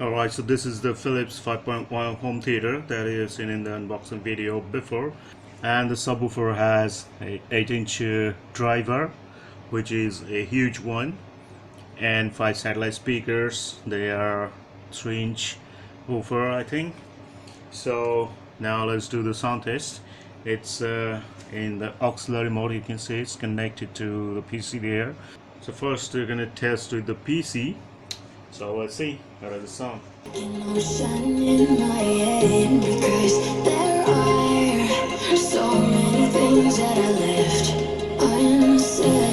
Alright, so this is the Philips 5.1 home theater that you have seen in the unboxing video before, and the subwoofer has a 8-inch driver, which is a huge one, and 5 satellite speakers. They are 3-inch woofer, I think. So now let's do the sound test. It's in the auxiliary mode. You can see it's connected to the PC there. So first we're gonna test with the PC. So let's see how does it sound. Emotion in my head, because there are so many things that I left unsaid.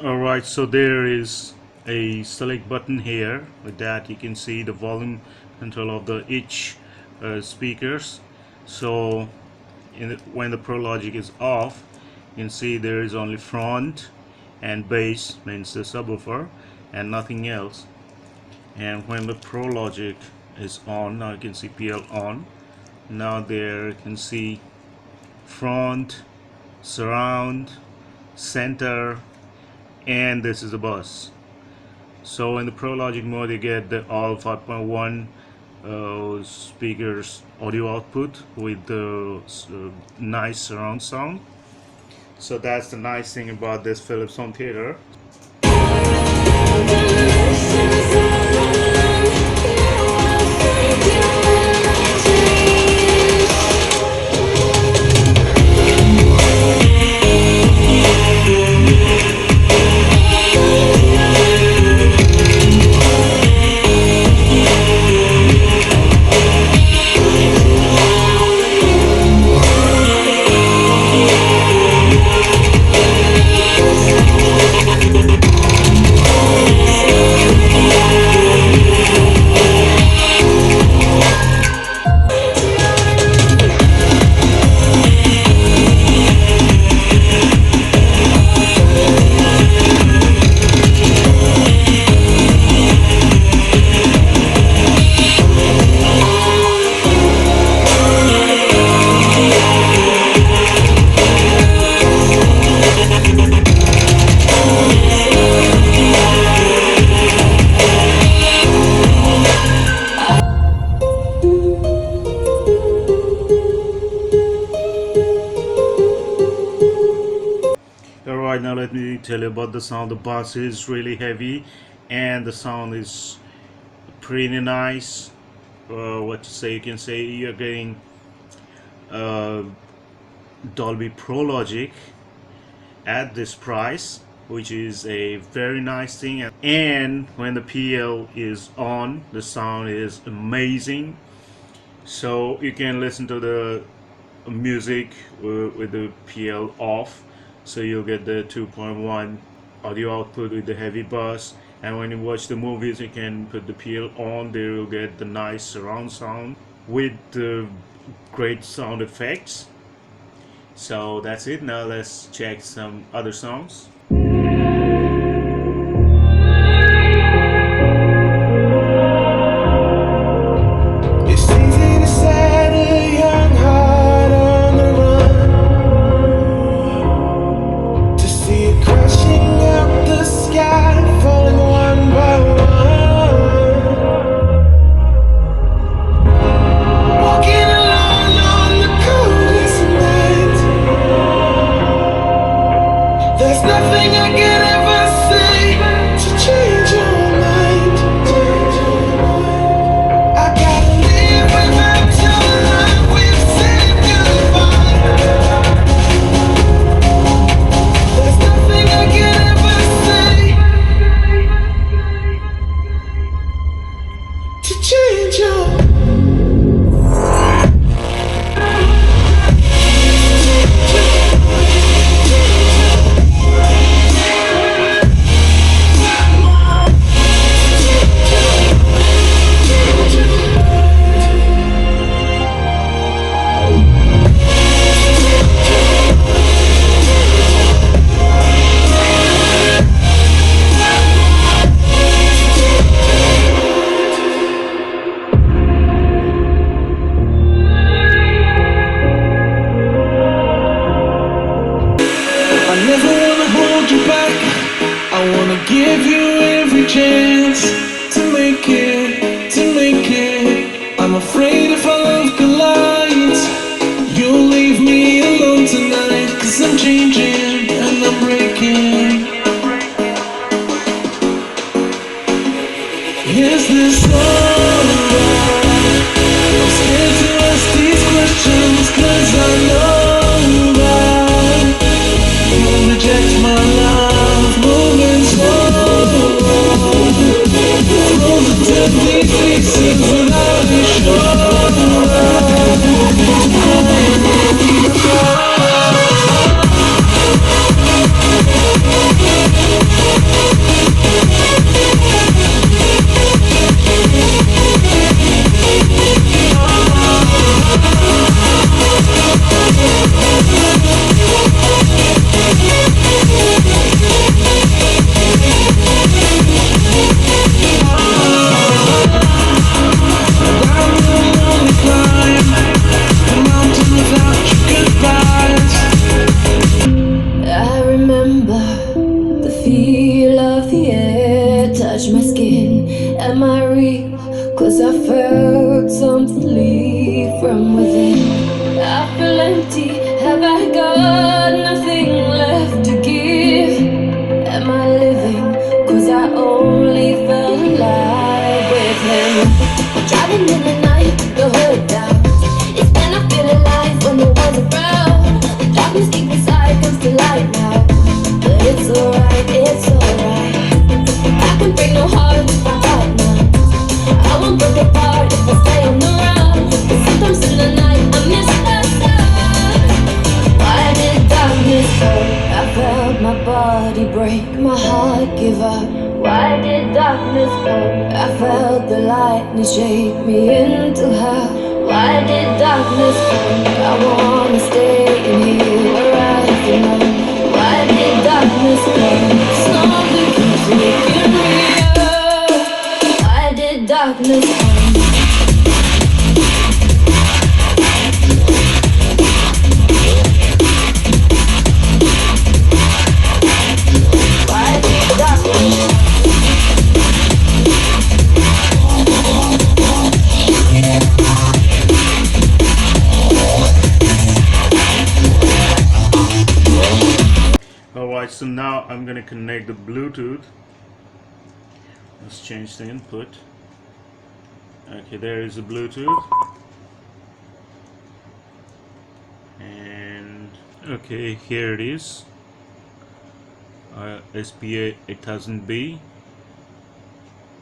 Alright, so there is a select button here. With that you can see the volume control of the each speakers. So when the Pro Logic is off, you can see there is only front and bass, means the subwoofer, and nothing else. And when the Pro Logic is on, now you can see PL on. Now there you can see front, surround, center, and this is the bus. So in the Pro Logic mode you get the all 5.1 speakers audio output with the nice surround sound. So that's the nice thing about this Philips home theater. Alright, now let me tell you about the sound. The bass is really heavy and the sound is pretty nice. What to say, you can say you're getting Dolby Pro Logic at this price, which is a very nice thing. And when the PL is on, the sound is amazing. So you can listen to the music with the PL off, so you'll get the 2.1 audio output with the heavy bass. And when you watch the movies, you can put the PL on. There you'll get the nice surround sound with the great sound effects. So that's it. Now let's check some other songs. There's nothing give you every chance to make it, to make it. I'm afraid if our love collides, you'll leave me alone tonight. 'Cause I'm changing and I'm breaking. Is this alright? I'm scared to ask these questions, 'cause I know that you'll reject my love. Moving slow, frozen to these pieces without a my skin. Am I real? 'Cause I felt something leave from within. I feel empty. Have I got nothing left to give? Am I living? 'Cause I only felt alive with him. Driving in the night, the hood down. It's when I feel alive when no one's around. The darkness deep inside comes to light now. But it's alright, it's alright. I can break no heart if I fight now. I won't break apart if I stay on the run. But sometimes in the night I miss the sun. Why did darkness come? I felt my body break, my heart give up. Why did darkness come? I felt the lightning shake me into hell. Why did darkness come? I wanna stay in here where I belong. Why did darkness come? Something keeps waking me up. Why did darkness come? Why did darkness come? Alright, so now I'm gonna connect the Bluetooth. Let's change the input. Okay, there is the Bluetooth. And okay, here it is. spa8000b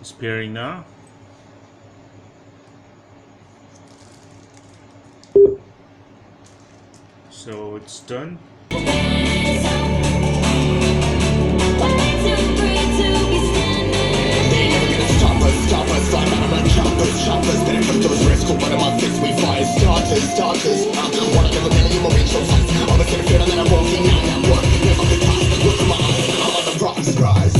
is pairing now. So it's done. Choppers, better put those risks, go one of my fits, we fire starters, wanna give a million more reach, so fast, I'm a feeling that I'm walking now, work, never the task, look at my eyes, I'm on the rocks, rise.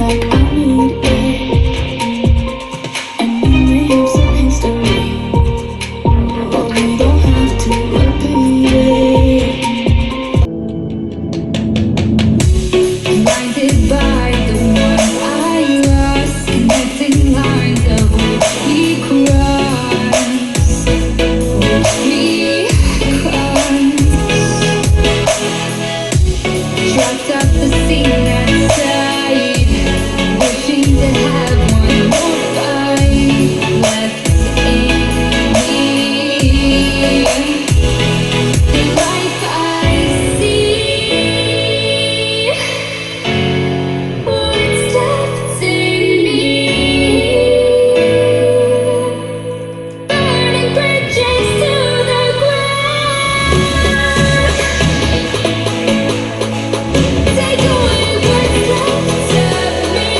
like I need it. And we may have some history, but we don't have to repeat it. Blinded by the one I lost, connecting lines of which we cross, trapped up the scene outside, wishing to have one more fight left in me. The life I see, what's left in me, burning bridges to the ground. Take away what's left of me.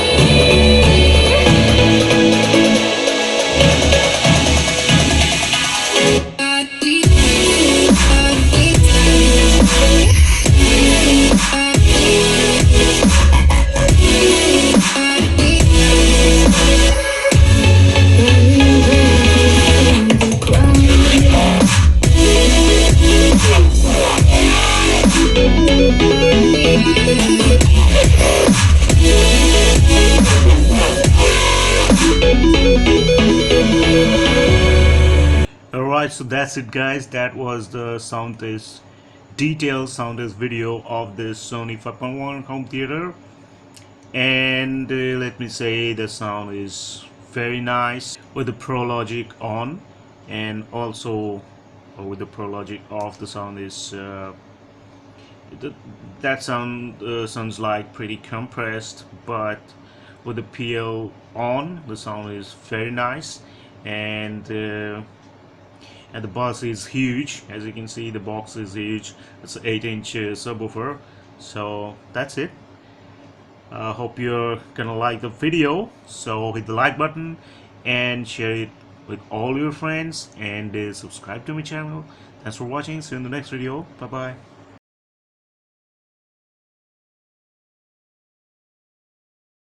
Alright, so that's it guys. That was the sound test, detailed sound test video of this Sony 5.1 home theater. And let me say the sound is very nice with the Pro Logic on, and also with the Pro Logic off, the sound is that sound sounds like pretty compressed, but with the PL on, the sound is very nice. And the bus is huge. As you can see, the box is huge. It's an 8-inch subwoofer. So that's it. I hope you're gonna like the video, so hit the like button and share it with all your friends, and subscribe to my channel. Thanks for watching. See you in the next video. Bye bye.